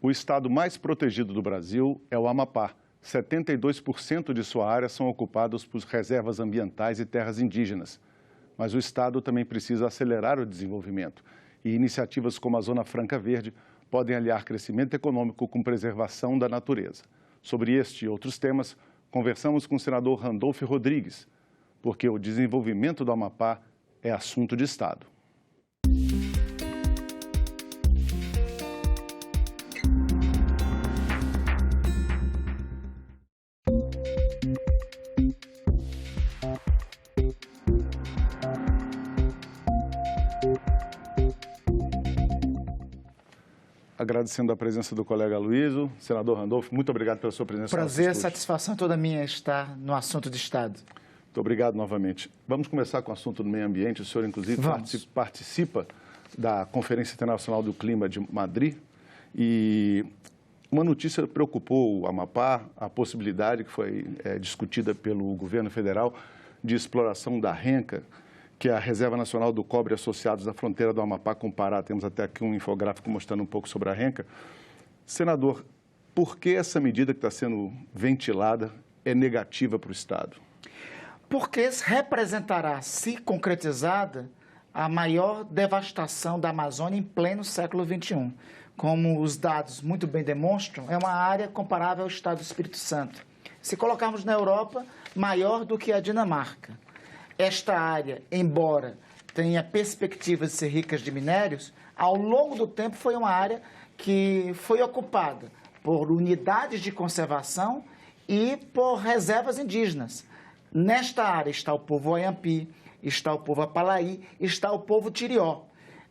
O estado mais protegido do Brasil é o Amapá. 72% de sua área são ocupados por reservas ambientais e terras indígenas. Mas o estado também precisa acelerar o desenvolvimento. E iniciativas como a Zona Franca Verde podem aliar crescimento econômico com preservação da natureza. Sobre este e outros temas, conversamos com o senador Randolfo Rodrigues, porque o desenvolvimento do Amapá é assunto de Estado. Agradecendo a presença do colega Luísio. Senador Randolfo, muito obrigado pela sua presença. Prazer, satisfação toda minha estar no assunto de Estado. Muito obrigado novamente. Vamos começar com o assunto do meio ambiente. O senhor, inclusive, participa da Conferência Internacional do Clima de Madrid. E uma notícia preocupou o Amapá, a possibilidade que foi discutida pelo governo federal de exploração da renca, que é a Reserva Nacional do Cobre Associados da fronteira do Amapá com o Pará. Temos até aqui um infográfico mostrando um pouco sobre a renca. Senador, por que essa medida que está sendo ventilada é negativa para o Estado? Porque representará, se concretizada, a maior devastação da Amazônia em pleno século XXI. Como os dados muito bem demonstram, é uma área comparável ao Estado do Espírito Santo. Se colocarmos na Europa, maior do que a Dinamarca. Esta área, embora tenha perspectivas de ser rica de minérios, ao longo do tempo foi uma área que foi ocupada por unidades de conservação e por reservas indígenas. Nesta área está o povo Oiampi, está o povo Apalaí, está o povo Tirió.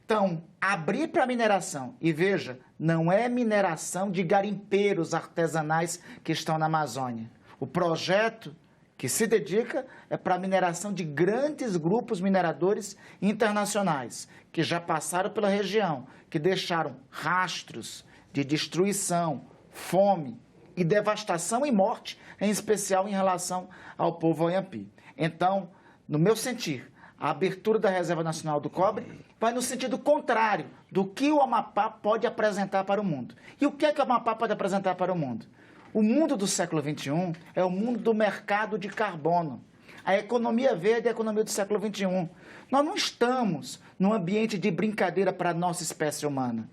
Então, abrir para mineração, e veja, não é mineração de garimpeiros artesanais que estão na Amazônia. O projeto que se dedica é para a mineração de grandes grupos mineradores internacionais, que já passaram pela região, que deixaram rastros de destruição, fome e devastação e morte, em especial em relação ao povo Oiampi. Então, no meu sentir, a abertura da Reserva Nacional do Cobre vai no sentido contrário do que o Amapá pode apresentar para o mundo. E o que é que o Amapá pode apresentar para o mundo? O mundo do século XXI é o mundo do mercado de carbono. A economia verde é a economia do século XXI. Nós não estamos num ambiente de brincadeira para a nossa espécie humana.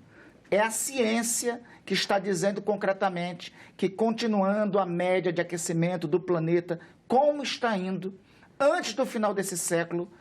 É a ciência que está dizendo concretamente que, continuando a média de aquecimento do planeta, como está indo, antes do final desse século,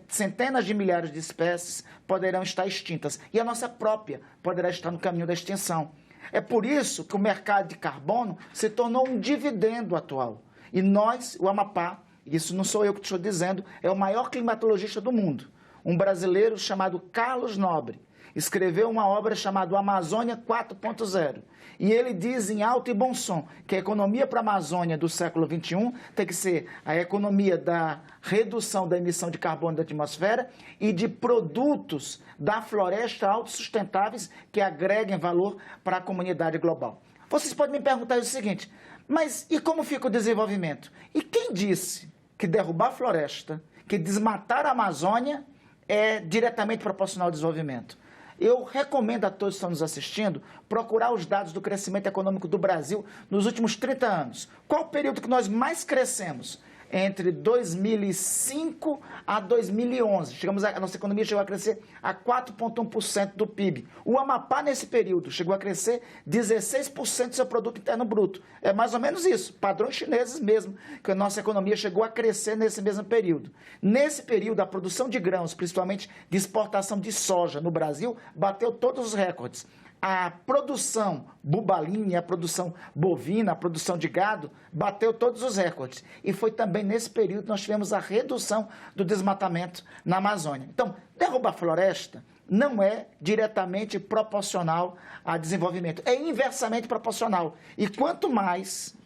centenas de milhares de espécies poderão estar extintas. E a nossa própria poderá estar no caminho da extinção. É por isso que o mercado de carbono se tornou um dividendo atual. E nós, o Amapá, isso não sou eu que estou dizendo, é o maior climatologista do mundo. Um brasileiro chamado Carlos Nobre escreveu uma obra chamada Amazônia 4.0. E ele diz em alto e bom som que a economia para a Amazônia do século XXI tem que ser a economia da redução da emissão de carbono da atmosfera e de produtos da floresta autossustentáveis que agreguem valor para a comunidade global. Vocês podem me perguntar o seguinte, mas e como fica o desenvolvimento? E quem disse que derrubar a floresta, que desmatar a Amazônia é diretamente proporcional ao desenvolvimento? Eu recomendo a todos que estão nos assistindo procurar os dados do crescimento econômico do Brasil nos últimos 30 anos. Qual o período que nós mais crescemos? Entre 2005 a 2011. A nossa economia chegou a crescer a 4,1% do PIB. O Amapá, nesse período, chegou a crescer 16% do seu produto interno bruto. É mais ou menos isso, padrões chineses mesmo, que a nossa economia chegou a crescer nesse mesmo período. Nesse período, a produção de grãos, principalmente de exportação de soja no Brasil, bateu todos os recordes. A produção bubalina, a produção bovina, a produção de gado, bateu todos os recordes. E foi também nesse período que nós tivemos a redução do desmatamento na Amazônia. Então, derrubar a floresta não é diretamente proporcional a desenvolvimento, é inversamente proporcional. E quanto mais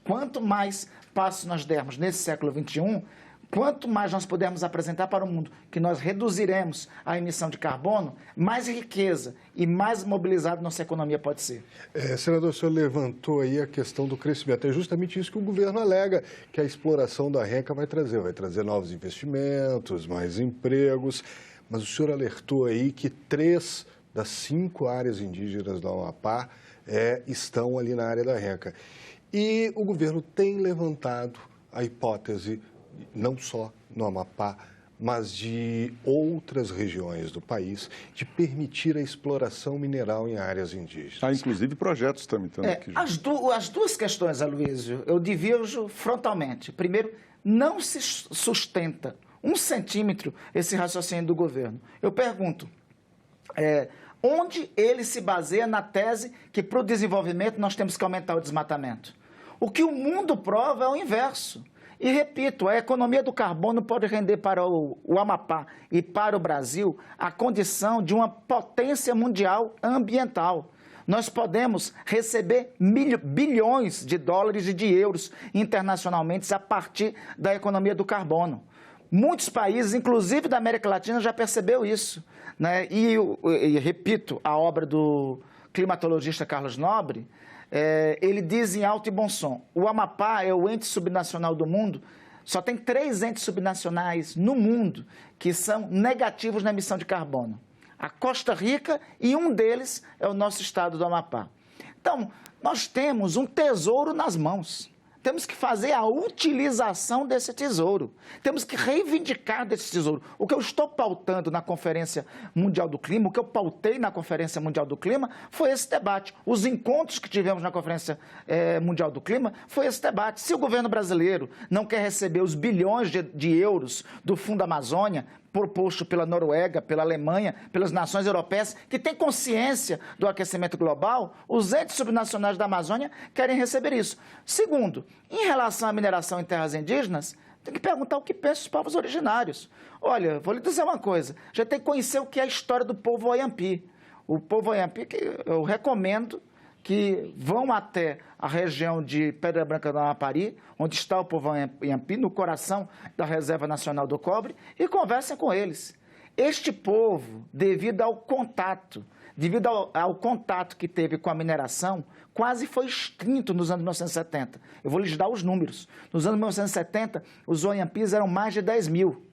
passos nós dermos nesse século XXI, quanto mais nós pudermos apresentar para o mundo que nós reduziremos a emissão de carbono, mais riqueza e mais mobilizada nossa economia pode ser. Senador, o senhor levantou aí a questão do crescimento. É justamente isso que o governo alega, que a exploração da renca vai trazer novos investimentos, mais empregos. Mas o senhor alertou aí que 3 das 5 áreas indígenas do Amapá estão ali na área da Renca. E o governo tem levantado a hipótese, não só no Amapá, mas de outras regiões do país, de permitir a exploração mineral em áreas indígenas. Há, inclusive, projetos tramitando aqui. As duas questões, Aloysio, eu divirjo frontalmente. Primeiro, não se sustenta 1 centímetro esse raciocínio do governo. Eu pergunto, onde ele se baseia na tese que, para o desenvolvimento, nós temos que aumentar o desmatamento? O que o mundo prova é o inverso. E, repito, a economia do carbono pode render para o Amapá e para o Brasil a condição de uma potência mundial ambiental. Nós podemos receber bilhões de dólares e de euros internacionalmente a partir da economia do carbono. Muitos países, inclusive da América Latina, já percebeu isso, né? E repito, a obra do climatologista Carlos Nobre, ele diz em alto e bom som, o Amapá é o ente subnacional do mundo, só tem 3 entes subnacionais no mundo que são negativos na emissão de carbono. A Costa Rica e um deles é o nosso estado do Amapá. Então, nós temos um tesouro nas mãos. Temos que fazer a utilização desse tesouro. Temos que reivindicar desse tesouro. O que eu estou pautando na Conferência Mundial do Clima, o que eu pautei na Conferência Mundial do Clima, foi esse debate. Os encontros que tivemos na Conferência Mundial do Clima, foi esse debate. Se o governo brasileiro não quer receber os bilhões de euros do Fundo Amazônia, proposto pela Noruega, pela Alemanha, pelas nações europeias, que têm consciência do aquecimento global, os entes subnacionais da Amazônia querem receber isso. Segundo, em relação à mineração em terras indígenas, tem que perguntar o que pensam os povos originários. Olha, vou lhe dizer uma coisa, já tem que conhecer o que é a história do povo Oyampi. O povo Oyampi, que eu recomendo que vão até a região de Pedra Branca do Amapari, onde está o povo Oyampi, no coração da Reserva Nacional do Cobre, e conversem com eles. Este povo, devido ao contato que teve com a mineração, quase foi extinto nos anos 1970. Eu vou lhes dar os números. Nos anos 1970, os Oyampis eram mais de 10 mil.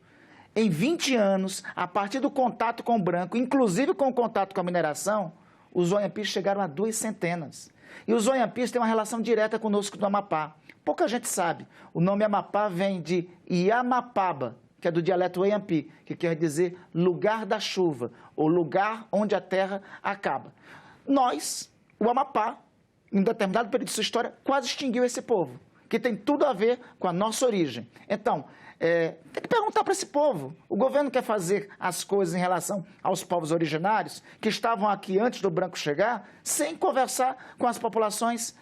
Em 20 anos, a partir do contato com o branco, inclusive com o contato com a mineração, os Oyampis chegaram a 2 centenas. E os Oyampis têm uma relação direta conosco do Amapá. Pouca gente sabe. O nome Amapá vem de Iamapaba, que é do dialeto Oyampi, que quer dizer lugar da chuva, ou lugar onde a terra acaba. Nós, o Amapá, em um determinado período de sua história, quase extinguiu esse povo, que tem tudo a ver com a nossa origem. Então, tem que perguntar para esse povo. O governo quer fazer as coisas em relação aos povos originários, que estavam aqui antes do branco chegar, sem conversar com as populações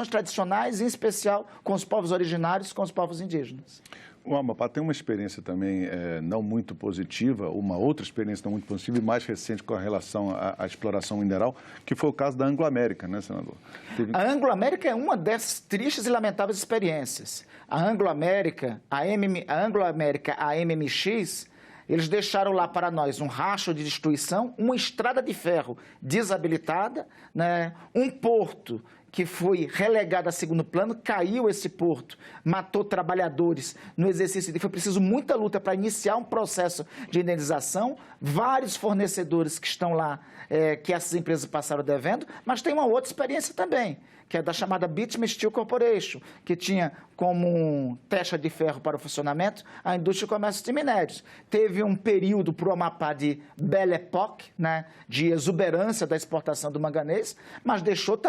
tradicionais, em especial com os povos originários, com os povos indígenas. O Amapá tem uma experiência também não muito positiva, uma outra experiência não muito positiva e mais recente com relação à exploração mineral, que foi o caso da Anglo-América, né, senador? A Anglo-América é uma dessas tristes e lamentáveis experiências. A Anglo-América, a MMX, eles deixaram lá para nós um rastro de destruição, uma estrada de ferro desabilitada, né, um porto que foi relegado a segundo plano, caiu esse porto, matou trabalhadores no exercício de... Foi preciso muita luta para iniciar um processo de indenização, vários fornecedores que estão lá, que essas empresas passaram devendo, mas tem uma outra experiência também, que é da chamada Bitumen Steel Corporation, que tinha como taxa de ferro para o funcionamento a indústria e comércio de minérios. Teve um período para o Amapá de Belle Époque, né, de exuberância da exportação do manganês, mas deixou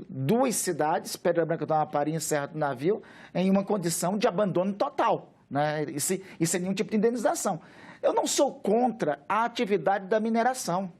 2 cidades, Pedra Branca do Amapari e Serra do Navio, em uma condição de abandono total, né? E sem nenhum tipo de indenização. Eu não sou contra a atividade da mineração.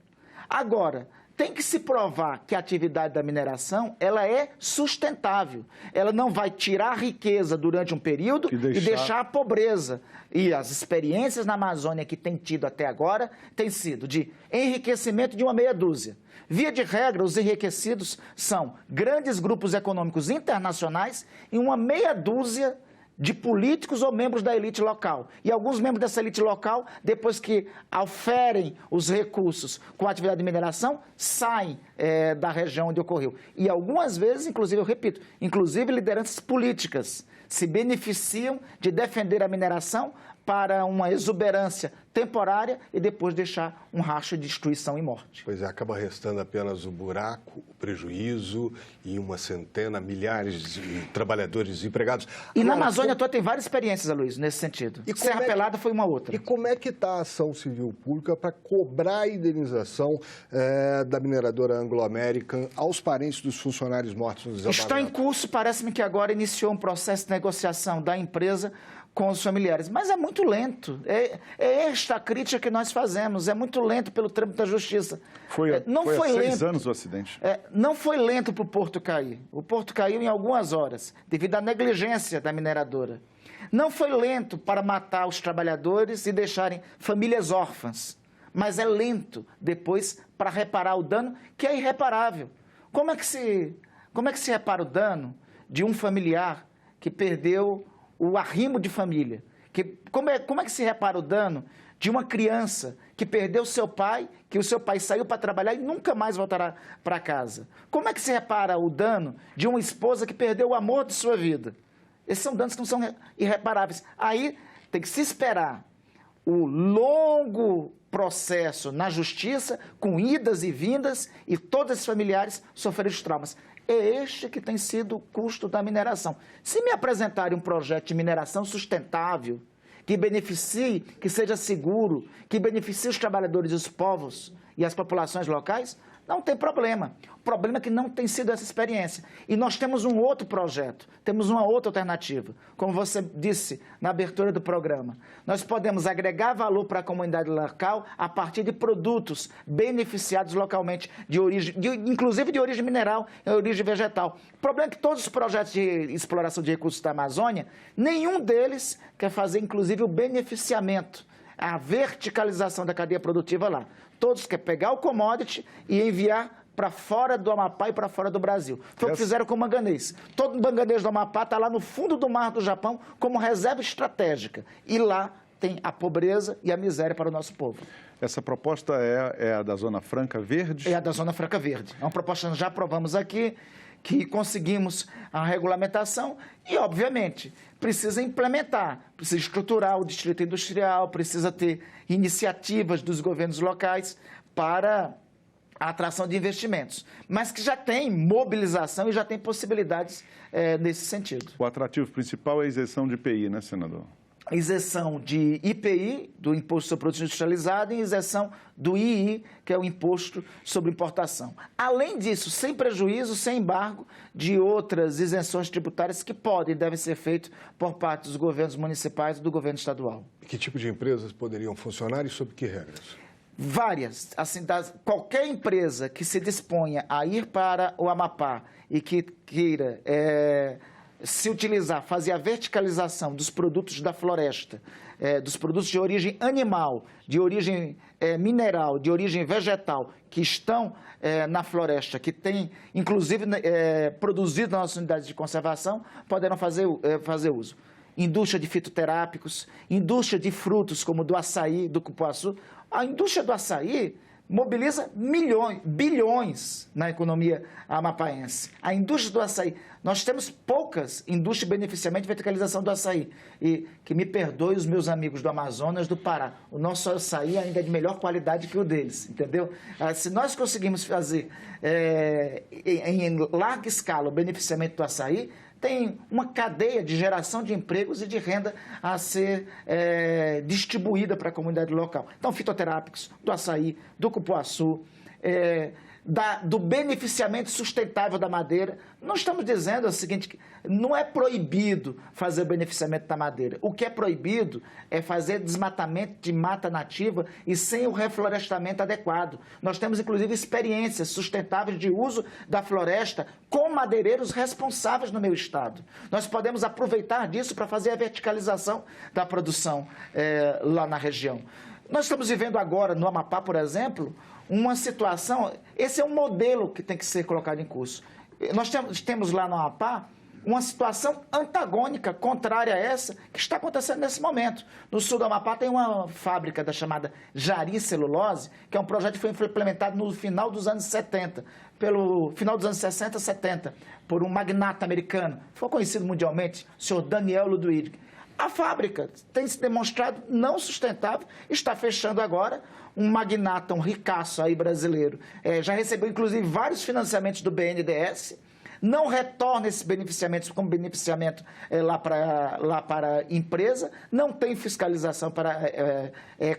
Agora, tem que se provar que a atividade da mineração ela é sustentável. Ela não vai tirar a riqueza durante um período e deixar a pobreza. E as experiências na Amazônia que tem tido até agora têm sido de enriquecimento de uma meia dúzia. Via de regra, os enriquecidos são grandes grupos econômicos internacionais e uma meia dúzia de políticos ou membros da elite local. E alguns membros dessa elite local, depois que oferem os recursos com a atividade de mineração, saem da região onde ocorreu. E algumas vezes, inclusive, eu repito, inclusive lideranças políticas se beneficiam de defender a mineração para uma exuberância temporária e depois deixar um rastro de destruição e morte. Pois é, acaba restando apenas o buraco, o prejuízo e uma centena, milhares de trabalhadores desempregados. E agora, na Amazônia toda tem várias experiências, Aloysio, nesse sentido. E Serra Pelada foi uma outra. E como é que está a ação civil pública para cobrar a indenização da mineradora Anglo American aos parentes dos funcionários mortos no desabamento? Está em curso, parece-me que agora iniciou um processo de negociação da empresa com os familiares, mas é muito lento. É esta a crítica que nós fazemos, é muito lento pelo trâmite da justiça. Foi há 6 anos o acidente. Não foi lento para o porto cair. O porto caiu em algumas horas, devido à negligência da mineradora. Não foi lento para matar os trabalhadores e deixarem famílias órfãs, mas é lento depois para reparar o dano, que é irreparável. Como é que se repara o dano de um familiar que perdeu o arrimo de família? Como é que se repara o dano de uma criança que perdeu seu pai, que o seu pai saiu para trabalhar e nunca mais voltará para casa? Como é que se repara o dano de uma esposa que perdeu o amor de sua vida? Esses são danos que não são irreparáveis. Aí tem que se esperar o longo processo na justiça, com idas e vindas, e todos esses familiares sofreram os traumas. É este que tem sido o custo da mineração. Se me apresentarem um projeto de mineração sustentável, que beneficie, que seja seguro, que beneficie os trabalhadores e os povos e as populações locais, não tem problema. O problema é que não tem sido essa experiência. E nós temos um outro projeto, temos uma outra alternativa. Como você disse na abertura do programa, nós podemos agregar valor para a comunidade local a partir de produtos beneficiados localmente, inclusive de origem mineral e origem vegetal. O problema é que todos os projetos de exploração de recursos da Amazônia, nenhum deles quer fazer, inclusive, o beneficiamento, a verticalização da cadeia produtiva lá. Todos querem pegar o commodity e enviar para fora do Amapá e para fora do Brasil. Foi o que fizeram com o manganês. Todo o manganês do Amapá está lá no fundo do mar do Japão como reserva estratégica. E lá tem a pobreza e a miséria para o nosso povo. Essa proposta é a da Zona Franca Verde? É a da Zona Franca Verde. É uma proposta que já aprovamos aqui, que conseguimos a regulamentação e, obviamente, precisa implementar, precisa estruturar o distrito industrial, precisa ter iniciativas dos governos locais para a atração de investimentos, mas que já tem mobilização e já tem possibilidades nesse sentido. O atrativo principal é a isenção de IPI, né, senador? Isenção de IPI, do Imposto sobre Produtos Industrializados, e isenção do II, que é o Imposto sobre Importação. Além disso, sem prejuízo, sem embargo de outras isenções tributárias que podem e devem ser feitas por parte dos governos municipais e do governo estadual. Que tipo de empresas poderiam funcionar e sob que regras? Várias. Assim, qualquer empresa que se disponha a ir para o Amapá e que queira se utilizar, fazer a verticalização dos produtos da floresta, dos produtos de origem animal, de origem mineral, de origem vegetal, que estão na floresta, que tem, inclusive, produzido nas nossas unidades de conservação, poderão fazer uso. Indústria de fitoterápicos, indústria de frutos como do açaí, do cupuaçu. A indústria do açaí mobiliza bilhões na economia amapaense. A indústria do açaí, nós temos poucas indústrias beneficiamento de verticalização do açaí. E que me perdoe os meus amigos do Amazonas, do Pará, o nosso açaí ainda é de melhor qualidade que o deles, entendeu? Se nós conseguimos fazer em larga escala o beneficiamento do açaí, tem uma cadeia de geração de empregos e de renda a ser distribuída para a comunidade local. Então, fitoterápicos, do açaí, do cupuaçu, do beneficiamento sustentável da madeira. Nós estamos dizendo o seguinte, que não é proibido fazer o beneficiamento da madeira. O que é proibido é fazer desmatamento de mata nativa e sem o reflorestamento adequado. Nós temos, inclusive, experiências sustentáveis de uso da floresta com madeireiros responsáveis no meu estado. Nós podemos aproveitar disso para fazer a verticalização da produção lá na região. Nós estamos vivendo agora, no Amapá, por exemplo, uma situação, esse é um modelo que tem que ser colocado em curso. Nós temos lá no Amapá uma situação antagônica, contrária a essa, que está acontecendo nesse momento. No sul do Amapá tem uma fábrica chamada Jari Celulose, que é um projeto que foi implementado no final dos anos 70, pelo final dos anos 60, 70, por um magnata americano, foi conhecido mundialmente, o senhor Daniel Ludwig. A fábrica tem se demonstrado não sustentável, está fechando agora. Um magnata, um ricaço aí brasileiro, já recebeu inclusive vários financiamentos do BNDES, não retorna esses beneficiamentos como beneficiamento lá para a empresa, não tem fiscalização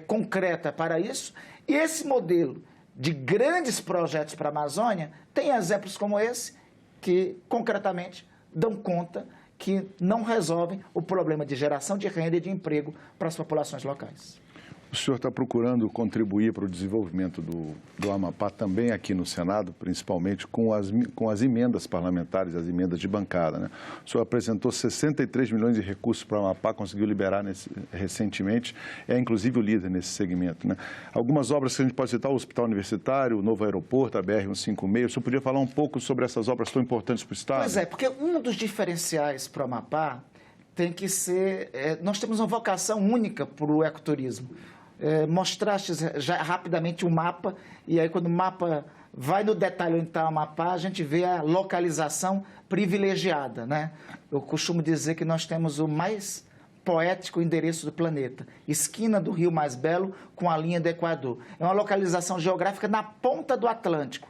concreta para isso, e esse modelo de grandes projetos para a Amazônia tem exemplos como esse, que concretamente dão conta que não resolvem o problema de geração de renda e de emprego para as populações locais. O senhor está procurando contribuir para o desenvolvimento do Amapá também aqui no Senado, principalmente com as emendas parlamentares, as emendas de bancada, né? O senhor apresentou 63 milhões de recursos para o Amapá, conseguiu liberar recentemente, inclusive o líder nesse segmento, né? Algumas obras que a gente pode citar, o Hospital Universitário, o novo aeroporto, a BR-156, o senhor podia falar um pouco sobre essas obras tão importantes para o Estado? Pois é, porque um dos diferenciais para o Amapá tem que ser... nós temos uma vocação única para o ecoturismo. Mostraste já rapidamente o mapa, e aí quando o mapa vai no detalhe onde está o Amapá, a gente vê a localização privilegiada, né? Eu costumo dizer que nós temos o mais poético endereço do planeta, esquina do Rio Mais Belo com a linha do Equador. É uma localização geográfica na ponta do Atlântico.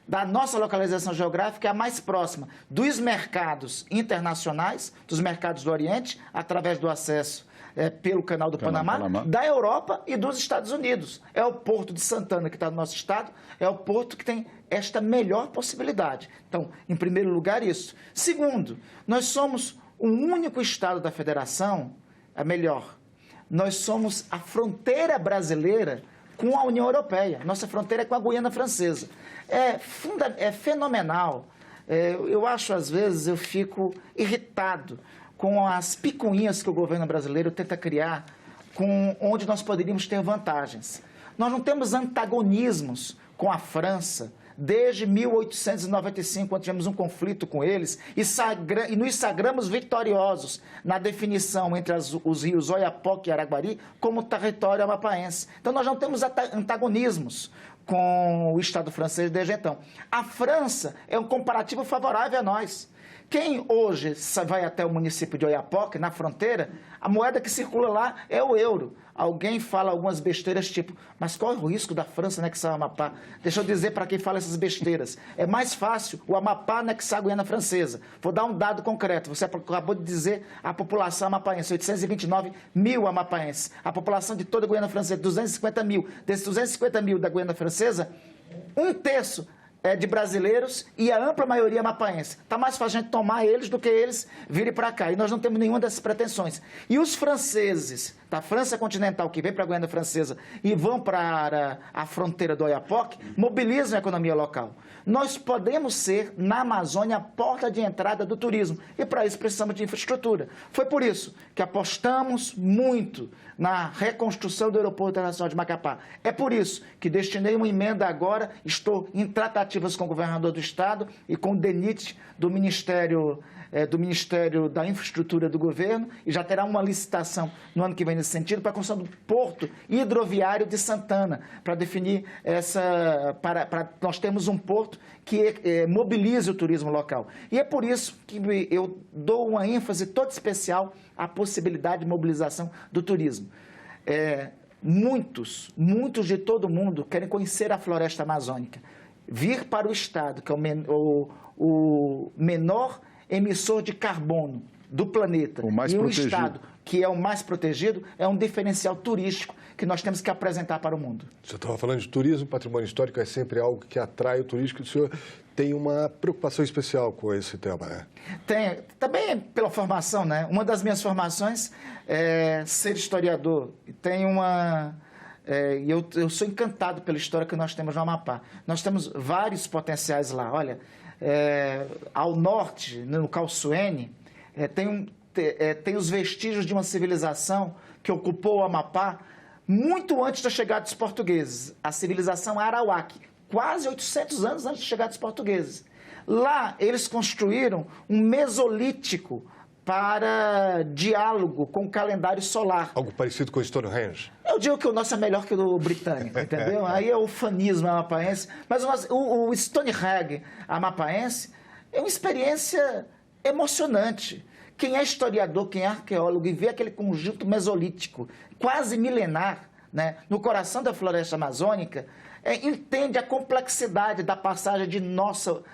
Da nossa localização geográfica, é a mais próxima dos mercados internacionais, dos mercados do Oriente, através do acesso pelo Canal do Panamá, da Europa e dos Estados Unidos. É o Porto de Santana, que está no nosso estado, é o porto que tem esta melhor possibilidade. Então, em primeiro lugar, isso. Segundo, nós somos o único estado da federação, nós somos a fronteira brasileira com a União Europeia. Nossa fronteira é com a Guiana Francesa. É fenomenal. Eu acho, às vezes, eu fico irritado com as picuinhas que o governo brasileiro tenta criar, onde nós poderíamos ter vantagens. Nós não temos antagonismos com a França desde 1895, quando tivemos um conflito com eles, e nos sagramos vitoriosos na definição entre os rios Oiapoque e Araguari como território amapaense. Então, nós não temos antagonismos com o Estado francês desde então. A França é um comparativo favorável a nós. Quem hoje vai até o município de Oiapoque, na fronteira, a moeda que circula lá é o euro. Alguém fala algumas besteiras tipo, mas qual é o risco da França anexar o Amapá? Deixa eu dizer para quem fala essas besteiras. É mais fácil o Amapá anexar a Guiana Francesa. Vou dar um dado concreto. Você acabou de dizer a população amapaense, 829 mil amapaenses. A população de toda a Guiana Francesa, 250 mil. Desses 250 mil da Guiana Francesa, 1/3 de brasileiros e a ampla maioria amapaense. Está mais fácil a gente tomar eles do que eles virem para cá. E nós não temos nenhuma dessas pretensões. E os franceses da França continental que vêm para a Guiana Francesa e vão para a fronteira do Oiapoque, mobilizam a economia local. Nós podemos ser, na Amazônia, a porta de entrada do turismo. E para isso precisamos de infraestrutura. Foi por isso que apostamos muito na reconstrução do Aeroporto Internacional de Macapá. É por isso que destinei uma emenda agora, estou em tratativas com o governador do Estado e com o DENIT do Ministério da Infraestrutura do Governo, e já terá uma licitação no ano que vem nesse sentido para a construção do Porto Hidroviário de Santana, para definir nós temos um porto que mobilize o turismo local. E é por isso que eu dou uma ênfase toda especial à possibilidade de mobilização do turismo. Muitos de todo mundo querem conhecer a floresta amazônica. Vir para o Estado, que é o menor emissor de carbono do planeta, e o Estado, que é o mais protegido, é um diferencial turístico que nós temos que apresentar para o mundo. Você estava falando de turismo, patrimônio histórico é sempre algo que atrai o turístico. O senhor tem uma preocupação especial com esse tema, né? Tem, também pela formação, né? Uma das minhas formações é ser historiador. Eu sou encantado pela história que nós temos no Amapá. Nós temos vários potenciais lá. Olha, ao norte, no Calçoene, tem os vestígios de uma civilização que ocupou o Amapá muito antes da chegada dos portugueses, a civilização Arawak, quase 800 anos antes da chegada dos portugueses. Lá, eles construíram um mesolítico para diálogo com o calendário solar. Algo parecido com o Stonehenge? Eu digo que o nosso é melhor que o britânico, entendeu? Aí é o fanismo amapaense. Mas o Stonehenge amapaense é uma experiência emocionante, quem é historiador, quem é arqueólogo e vê aquele conjunto mesolítico, quase milenar, né, no coração da floresta amazônica, entende a complexidade da passagem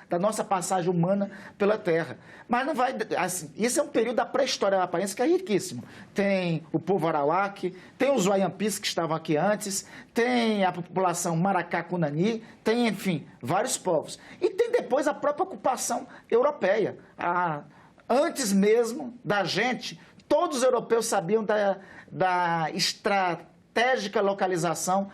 da nossa passagem humana pela Terra. Mas não vai, assim, isso é um período da pré-história amapaense que é riquíssimo. Tem o povo Arawak, tem os Waiampis que estavam aqui antes, tem a população Maracá-Cunani, tem, enfim, vários povos. E tem depois a própria ocupação europeia. Antes mesmo da gente, todos os europeus sabiam da estratégica localização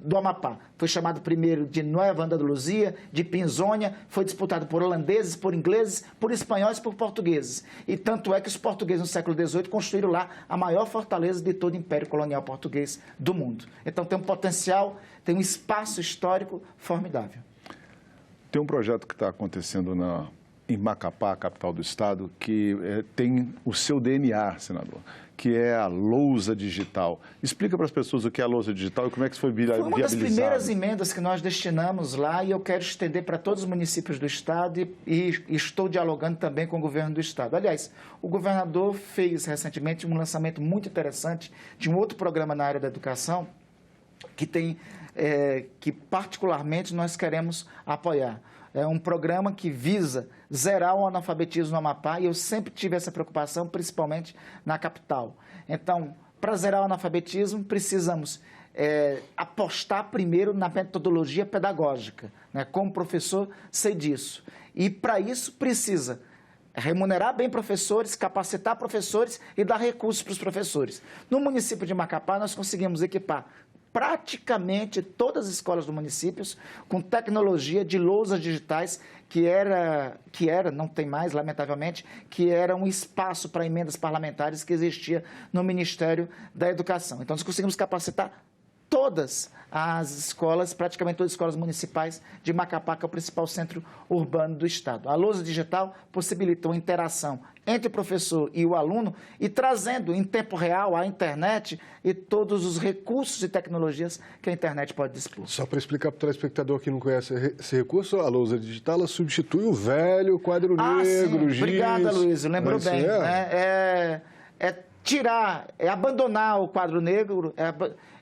do Amapá. Foi chamado primeiro de Nova Andaluzia, de Pinzônia, foi disputado por holandeses, por ingleses, por espanhóis e por portugueses. E tanto é que os portugueses no século XVIII construíram lá a maior fortaleza de todo o Império Colonial Português do mundo. Então tem um potencial, tem um espaço histórico formidável. Tem um projeto que está acontecendo em Macapá, capital do estado, que tem o seu DNA, senador, que é a lousa digital. Explica para as pessoas o que é a lousa digital e como é que isso foi viabilizado. Foi uma das primeiras emendas que nós destinamos lá e eu quero estender para todos os municípios do estado e estou dialogando também com o governo do estado. Aliás, o governador fez recentemente um lançamento muito interessante de um outro programa na área da educação que particularmente nós queremos apoiar. É um programa que visa zerar o analfabetismo no Amapá e eu sempre tive essa preocupação, principalmente na capital. Então, para zerar o analfabetismo, precisamos apostar primeiro na metodologia pedagógica, né? Como professor, sei disso. E, para isso, precisa remunerar bem professores, capacitar professores e dar recursos para os professores. No município de Macapá, nós conseguimos equipar praticamente todas as escolas do município com tecnologia de lousas digitais, que era, não tem mais, lamentavelmente, que era um espaço para emendas parlamentares que existia no Ministério da Educação. Então, nós conseguimos capacitar todas as escolas, praticamente todas as escolas municipais de Macapá, que é o principal centro urbano do estado. A lousa digital possibilitou a interação entre o professor e o aluno e trazendo em tempo real a internet e todos os recursos e tecnologias que a internet pode dispor. Só para explicar para o telespectador que não conhece esse recurso, a lousa digital ela substitui o velho quadro negro, giz. Obrigada, Luiz, lembrou bem. Abandonar o quadro negro.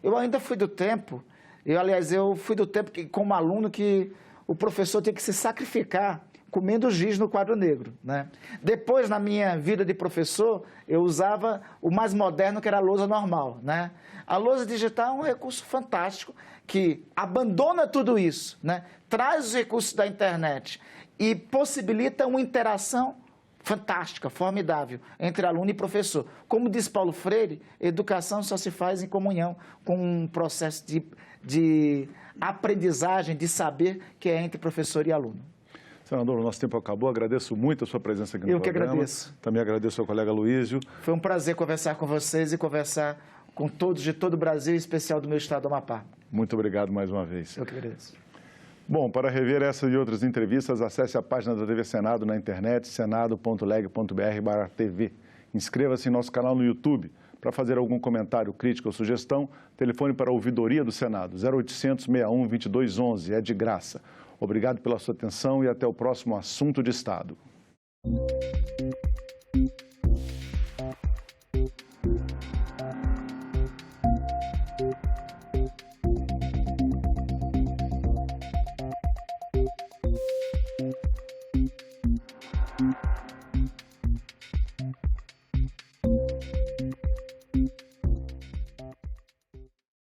Eu ainda fui do tempo, eu fui do tempo que, como aluno, que o professor tinha que se sacrificar comendo giz no quadro negro, né? Depois, na minha vida de professor, eu usava o mais moderno, que era a lousa normal, né? A lousa digital é um recurso fantástico que abandona tudo isso, né? Traz os recursos da internet e possibilita uma interação fantástica, formidável, entre aluno e professor. Como diz Paulo Freire, educação só se faz em comunhão com um processo de aprendizagem, de saber, que é entre professor e aluno. Senador, o nosso tempo acabou. Agradeço muito a sua presença aqui no programa. Eu que agradeço. Também agradeço ao colega Luísio. Foi um prazer conversar com vocês e conversar com todos de todo o Brasil, em especial do meu estado do Amapá. Muito obrigado mais uma vez. Eu que agradeço. Bom, para rever essa e outras entrevistas, acesse a página da TV Senado na internet, senado.leg.br/TV. Inscreva-se em nosso canal no YouTube. Para fazer algum comentário, crítica ou sugestão, telefone para a ouvidoria do Senado, 0800 61 2211, é de graça. Obrigado pela sua atenção e até o próximo Assunto de Estado.